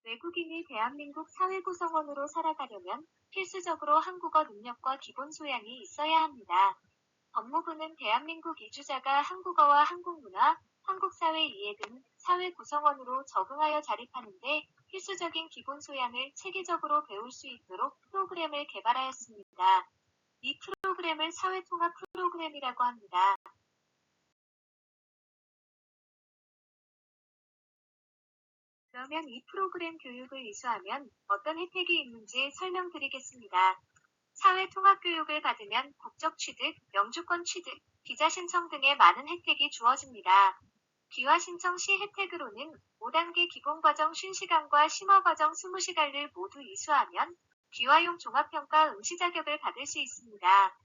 외국인이 대한민국 사회 구성원으로 살아가려면 필수적으로 한국어 능력과 기본 소양이 있어야 합니다. 법무부는 대한민국 이주자가 한국어와 한국문화, 한국사회 이해 등 사회 구성원으로 적응하여 자립하는 데 필수적인 기본 소양을 체계적으로 배울 수 있도록 프로그램을 개발하였습니다. 이 프로그램을 사회통합 프로그램이라고 합니다. 그러면 이 프로그램 교육을 이수하면 어떤 혜택이 있는지 설명드리겠습니다. 사회통합교육을 받으면 국적 취득, 영주권 취득, 비자 신청 등의 많은 혜택이 주어집니다. 귀화 신청 시 혜택으로는 5단계 기본과정 50시간과 심화과정 20시간을 모두 이수하면 귀화용 종합평가 응시 자격을 받을 수 있습니다.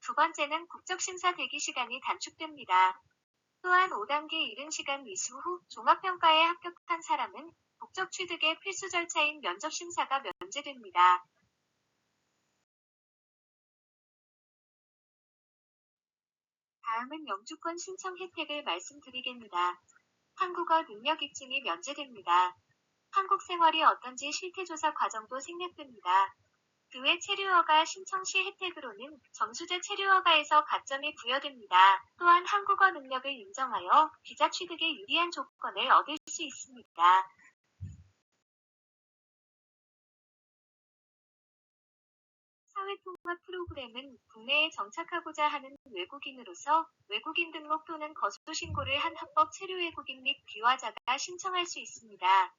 두 번째는 국적심사 대기시간이 단축됩니다. 또한 5단계 70시간 이수 후 종합평가에 합격한 사람은 국적 취득의 필수 절차인 면접심사가 면제됩니다. 다음은 영주권 신청 혜택을 말씀드리겠습니다. 한국어 능력 입증이 면제됩니다. 한국 생활이 어떤지 실태조사 과정도 생략됩니다. 그 외 체류허가 신청 시 혜택으로는 점수제 체류허가에서 가점이 부여됩니다. 또한 한국어 능력을 인정하여 비자 취득에 유리한 조건을 얻을 수 있습니다. 사회통합 프로그램은 국내에 정착하고자 하는 외국인으로서 외국인 등록 또는 거주 신고를 한 합법 체류 외국인 및 귀화자가 신청할 수 있습니다.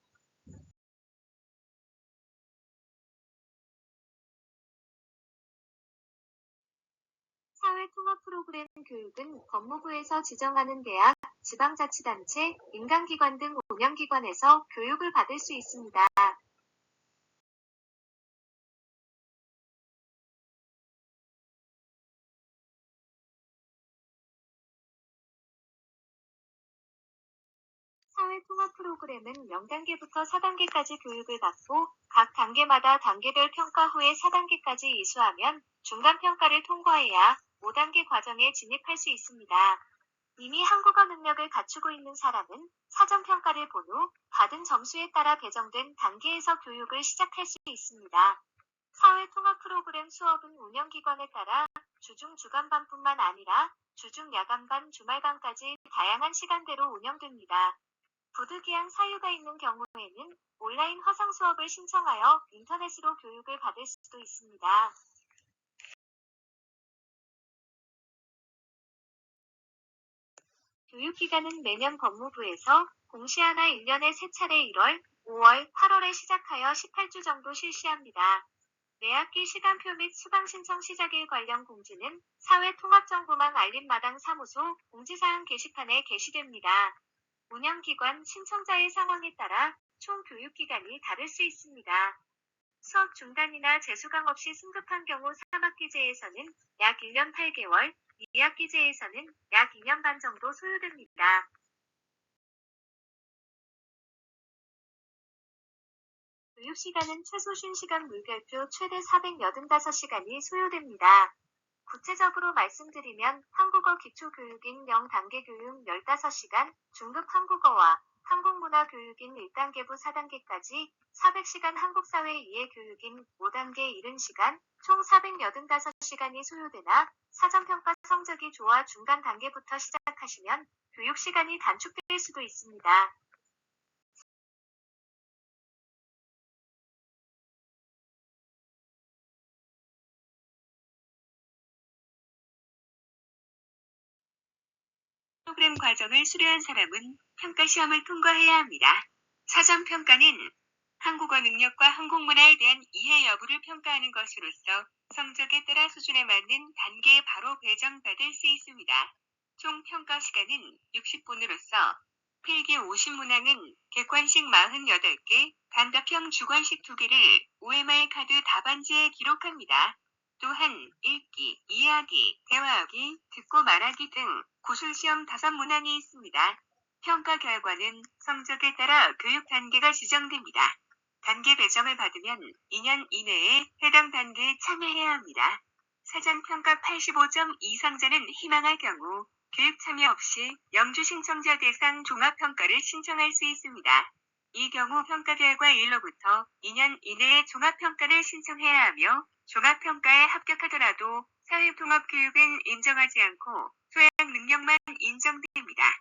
사회통합 프로그램 교육은 법무부에서 지정하는 대학, 지방자치단체, 민간기관 등 운영기관에서 교육을 받을 수 있습니다. 사회통합 프로그램은 0단계부터 4단계까지 교육을 받고 각 단계마다 단계별 평가 후에 4단계까지 이수하면 중간평가를 통과해야 5단계 과정에 진입할 수 있습니다. 이미 한국어 능력을 갖추고 있는 사람은 사전평가를 본 후 받은 점수에 따라 배정된 단계에서 교육을 시작할 수 있습니다. 사회통합 프로그램 수업은 운영기관에 따라 주중 주간반뿐만 아니라 주중 야간반 주말반까지 다양한 시간대로 운영됩니다. 부득이한 사유가 있는 경우에는 온라인 화상 수업을 신청하여 인터넷으로 교육을 받을 수도 있습니다. 교육기간은 매년 법무부에서 공시하나 1년에 3차례 1월, 5월, 8월에 시작하여 18주 정도 실시합니다. 매학기 시간표 및 수강신청 시작일 관련 공지는 사회통합정보망 알림마당 사무소 공지사항 게시판에 게시됩니다. 운영기관 신청자의 상황에 따라 총 교육기간이 다를 수 있습니다. 수업 중단이나 재수강 없이 승급한 경우 3학기제에서는 약 1년 8개월, 2학기제에서는 약 2년 반 정도 소요됩니다. 교육시간은 최소 50시간 물결표 최대 485시간이 소요됩니다. 구체적으로 말씀드리면 한국어 기초교육인 0단계 교육 15시간, 중급 한국어와 한국문화 교육인 1단계부 4단계까지 400시간 한국사회 이해 교육인 5단계 70시간, 총 485시간이 소요되나 사전평가 성적이 좋아 중간 단계부터 시작하시면 교육시간이 단축될 수도 있습니다. 프로그램 과정을 수료한 사람은 평가시험을 통과해야 합니다. 사전평가는 한국어 능력과 한국문화에 대한 이해 여부를 평가하는 것으로서 성적에 따라 수준에 맞는 단계에 바로 배정받을 수 있습니다. 총 평가 시간은 60분으로서 필기 50문항은 객관식 48개, 단답형 주관식 2개를 OMR 카드 답안지에 기록합니다. 또한 읽기, 이해하기, 대화하기, 듣고 말하기 등 구술시험 5문항이 있습니다. 평가 결과는 성적에 따라 교육 단계가 지정됩니다. 단계 배정을 받으면 2년 이내에 해당 단계에 참여해야 합니다. 사전평가 85점 이상자는 희망할 경우 교육 참여 없이 영주 신청자 대상 종합평가를 신청할 수 있습니다. 이 경우 평가 결과 일로부터 2년 이내에 종합평가를 신청해야 하며 종합평가에 합격하더라도 사회통합교육은 인정하지 않고 소양 능력만 인정됩니다.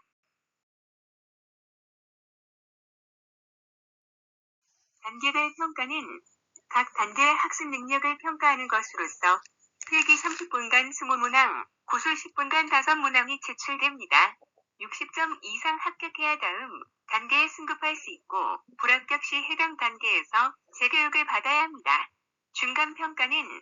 단계별 평가는 각 단계의 학습 능력을 평가하는 것으로서 필기 30분간 20문항, 구술 10분간 5문항이 제출됩니다. 60점 이상 합격해야 다음 단계에 승급할 수 있고 불합격 시 해당 단계에서 재교육을 받아야 합니다. 중간평가는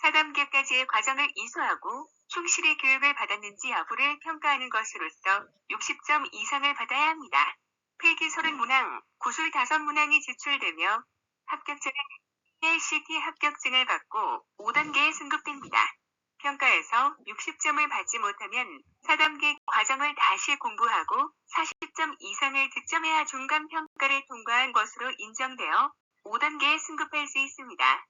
4단계까지의 과정을 이수하고 충실히 교육을 받았는지 여부를 평가하는 것으로서 60점 이상을 받아야 합니다. 필기 30문항, 구술 5문항이 제출되며 합격자는 ACT 합격증을 받고 5단계에 승급됩니다. 평가에서 60점을 받지 못하면 4단계 과정을 다시 공부하고 40점 이상을 득점해야 중간평가를 통과한 것으로 인정되어 5단계에 승급할 수 있습니다.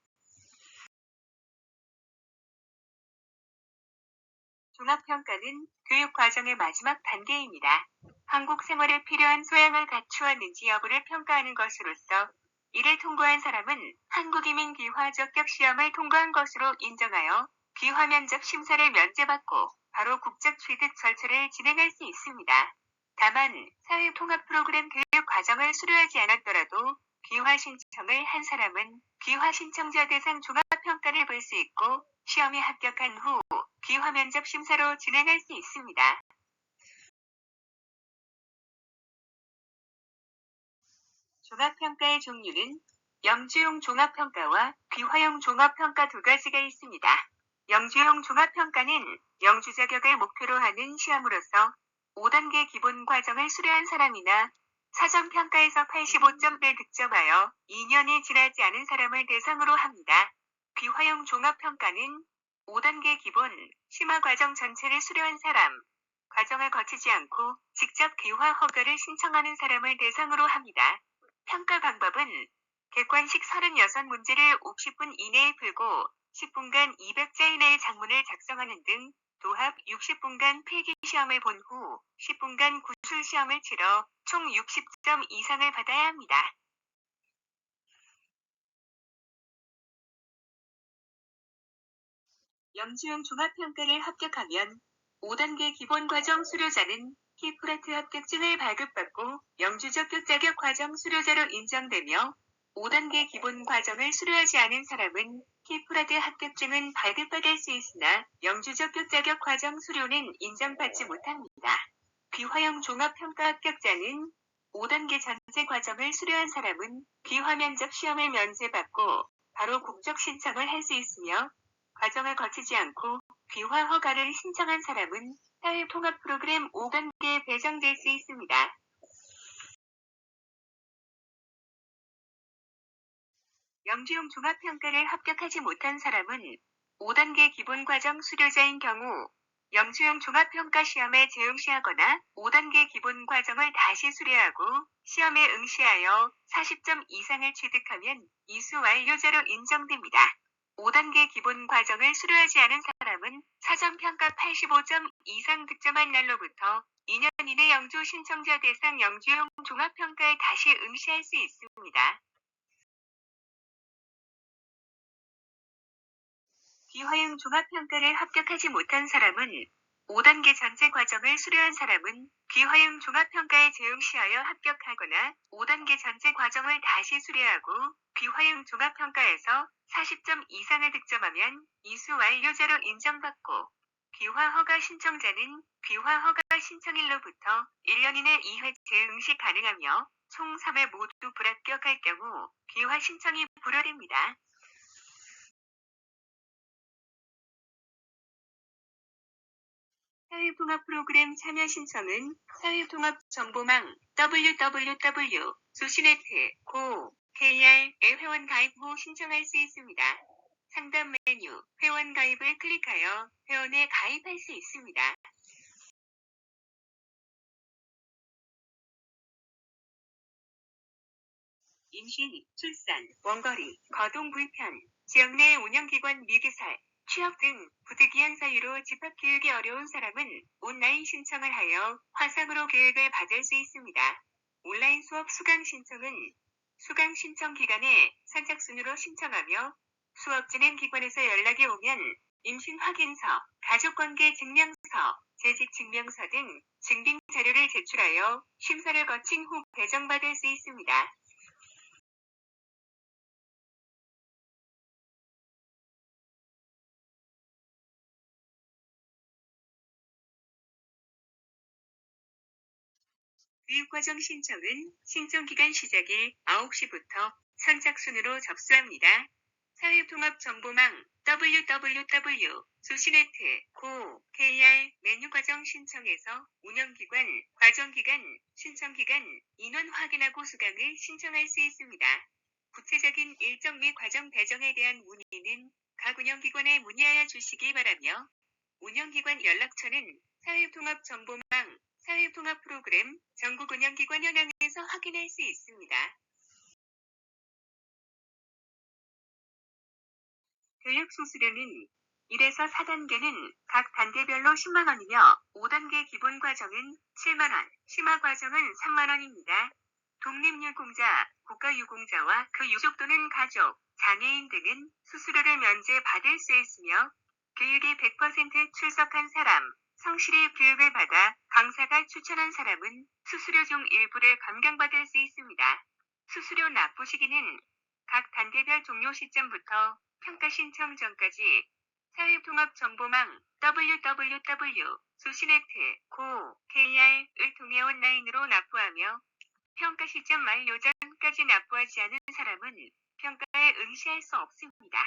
종합평가는 교육과정의 마지막 단계입니다. 한국 생활에 필요한 소양을 갖추었는지 여부를 평가하는 것으로서 이를 통과한 사람은 한국이민 귀화 적격 시험을 통과한 것으로 인정하여 귀화 면접 심사를 면제받고 바로 국적 취득 절차를 진행할 수 있습니다. 다만 사회통합 프로그램 교육 과정을 수료하지 않았더라도 귀화 신청을 한 사람은 귀화 신청자 대상 종합평가를 볼 수 있고 시험에 합격한 후 귀화 면접 심사로 진행할 수 있습니다. 종합평가의 종류는 영주용 종합평가와 귀화용 종합평가 두 가지가 있습니다. 영주용 종합평가는 영주 자격을 목표로 하는 시험으로서 5단계 기본 과정을 수료한 사람이나 사전평가에서 85점을 득점하여 2년이 지나지 않은 사람을 대상으로 합니다. 귀화용 종합평가는 5단계 기본 심화 과정 전체를 수료한 사람, 과정을 거치지 않고 직접 귀화 허가를 신청하는 사람을 대상으로 합니다. 평가 방법은 객관식 36문제를 50분 이내에 풀고 10분간 200자 이내의 작문을 작성하는 등 도합 60분간 필기시험을 본 후 10분간 구술시험을 치러 총 60점 이상을 받아야 합니다. 영주용 종합평가를 합격하면 5단계 기본과정 수료자는 키프라트 합격증을 발급받고 영주 적격 자격 과정 수료자로 인정되며 5단계 기본 과정을 수료하지 않은 사람은 키프라트 합격증은 발급받을 수 있으나 영주 적격 자격 과정 수료는 인정받지 못합니다. 귀화용 종합평가 합격자는 5단계 전체 과정을 수료한 사람은 귀화 면접 시험을 면제받고 바로 국적 신청을 할 수 있으며 과정을 거치지 않고 귀화 허가를 신청한 사람은 사회통합 프로그램 5단계에 배정될 수 있습니다. 영주용 종합평가를 합격하지 못한 사람은 5단계 기본과정 수료자인 경우 영주용 종합평가 시험에 재응시하거나 5단계 기본과정을 다시 수료하고 시험에 응시하여 40점 이상을 취득하면 이수 완료자로 인정됩니다. 5단계 기본 과정을 수료하지 않은 사람은 사전평가 85점 이상 득점한 날로부터 2년 이내 영주 신청자 대상 영주용 종합평가에 다시 응시할 수 있습니다. 귀화용 종합평가를 합격하지 못한 사람은 5단계 전체 과정을 수료한 사람은 귀화용 종합평가에 재응시하여 합격하거나 5단계 전체 과정을 다시 수료하고 귀화용 종합평가에서 40점 이상을 득점하면 이수 완료자로 인정받고 귀화 허가 신청자는 귀화 허가 신청일로부터 1년 이내 2회 재응시 가능하며 총 3회 모두 불합격할 경우 귀화 신청이 불허됩니다. 사회통합 프로그램 참여 신청은 사회통합정보망 www.수신네트.co.kr에 회원 가입 후 신청할 수 있습니다. 상담 메뉴 회원 가입을 클릭하여 회원에 가입할 수 있습니다. 임신, 출산, 원거리, 거동 불편, 지역 내 운영기관 미개살, 취업 등 부득이한 사유로 집합교육이 어려운 사람은 온라인 신청을 하여 화상으로 교육을 받을 수 있습니다. 온라인 수업 수강 신청은 수강 신청 기간에 선착순으로 신청하며 수업 진행 기관에서 연락이 오면 임신 확인서, 가족관계 증명서, 재직 증명서 등 증빙 자료를 제출하여 심사를 거친 후 배정받을 수 있습니다. 교육과정 신청은 신청기간 시작일 9시부터 선착순으로 접수합니다. 사회통합정보망 www.수시네트.go.kr 메뉴 과정 신청에서 운영기관, 과정기간, 신청기간, 인원 확인하고 수강을 신청할 수 있습니다. 구체적인 일정 및 과정 배정에 대한 문의는 각 운영기관에 문의하여 주시기 바라며 운영기관 연락처는 사회통합정보망 사회통합 프로그램 전국 운영기관 현황에서 확인할 수 있습니다. 교육 수수료는 1에서 4단계는 각 단계별로 10만원이며 5단계 기본 과정은 7만원, 심화 과정은 3만원입니다. 독립유공자, 국가유공자와 그 유족 또는 가족, 장애인 등은 수수료를 면제받을 수 있으며 교육에 100% 출석한 사람, 성실히 교육을 받아 강사가 추천한 사람은 수수료 중 일부를 감경받을 수 있습니다. 수수료 납부 시기는 각 단계별 종료 시점부터 평가 신청 전까지 사회통합정보망 www.수시네트.go.kr을 통해 온라인으로 납부하며 평가 시점 만료 전까지 납부하지 않은 사람은 평가에 응시할 수 없습니다.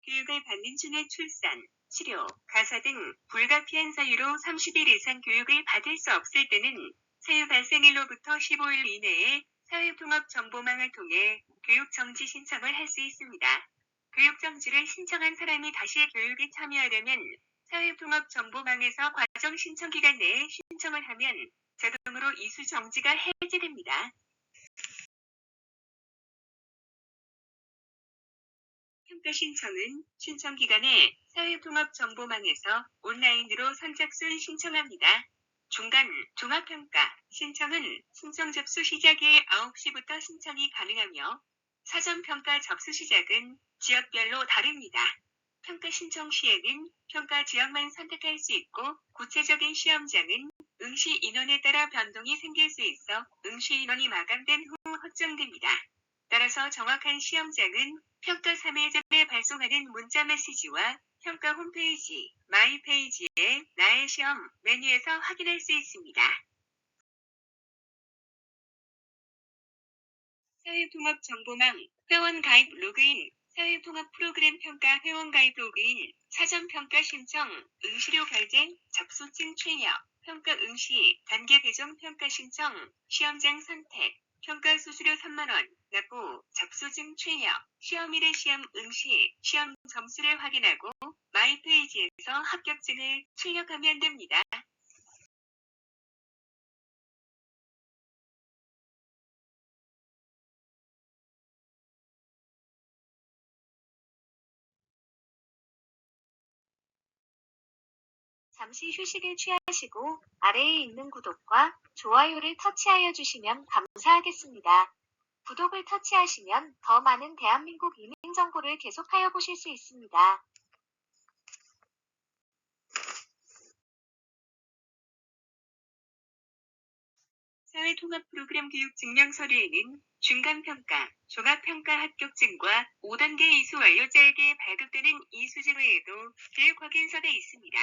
교육을 받는 중에 출산, 치료, 가사 등 불가피한 사유로 30일 이상 교육을 받을 수 없을 때는 사유 발생일로부터 15일 이내에 사회통합정보망을 통해 교육정지 신청을 할 수 있습니다. 교육정지를 신청한 사람이 다시 교육에 참여하려면 사회통합정보망에서 과정 신청 기간 내에 신청을 하면 자동으로 이수 정지가 해제됩니다. 평가 신청은 신청 기간에 사회통합정보망에서 온라인으로 선착순 신청합니다. 중간, 종합평가 신청은 신청 접수 시작일 9시부터 신청이 가능하며 사전평가 접수 시작은 지역별로 다릅니다. 평가 신청 시에는 평가 지역만 선택할 수 있고 구체적인 시험장은 응시 인원에 따라 변동이 생길 수 있어 응시 인원이 마감된 후 확정됩니다. 따라서 정확한 시험장은 평가 3일 전에 발송하는 문자 메시지와 평가 홈페이지, 마이페이지의 나의 시험 메뉴에서 확인할 수 있습니다. 사회통합정보망 회원가입 로그인 사회통합 프로그램 평가 회원가입 로그인 사전평가 신청 응시료 발생 접수증 출력 평가 응시 단계 배정 평가 신청 시험장 선택 평가 수수료 3만원 납부 접수증 출력 시험일의 시험 응시 시험 점수를 확인하고 마이페이지에서 합격증을 출력하면 됩니다. 잠시 휴식을 취하시고 아래에 있는 구독과 좋아요를 터치하여 주시면 감사하겠습니다. 구독을 터치하시면 더 많은 대한민국 이민 정보를 계속하여 보실 수 있습니다. 사회통합 프로그램 교육 증명 서류에는 중간평가, 종합평가 합격증과 5단계 이수 완료자에게 발급되는 이수증 외에도 교육 확인서가 있습니다.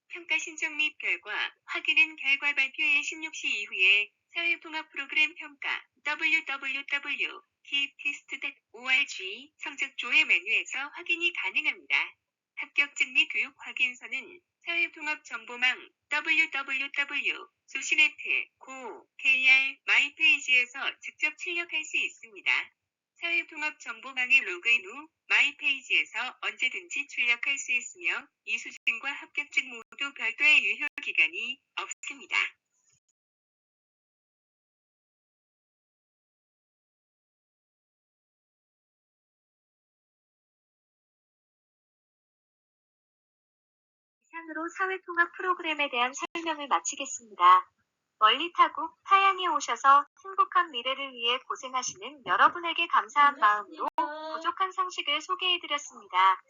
평가 신청 및 결과 확인은 결과 발표일 16시 이후에 사회통합 프로그램 평가 www.kiptest.org 성적조회 메뉴에서 확인이 가능합니다. 합격증 및 교육 확인서는 사회통합정보망 www.수시네트.go.kr 마이페이지에서 직접 출력할 수 있습니다. 사회통합정보망에 로그인 후 마이페이지에서 언제든지 출력할 수 있으며 이수증과 합격증 모두 별도의 유효 기간이 없습니다. 이상 이상으로 사회통합 프로그램에 대한 설명을 마치겠습니다. 멀리 타고 타양에 오셔서 행복한 미래를 위해 고생하시는 여러분에게 감사한 마음으로 부족한 상식을 소개해드렸습니다.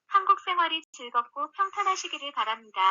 한국 생활이 즐겁고 평탄하시기를 바랍니다.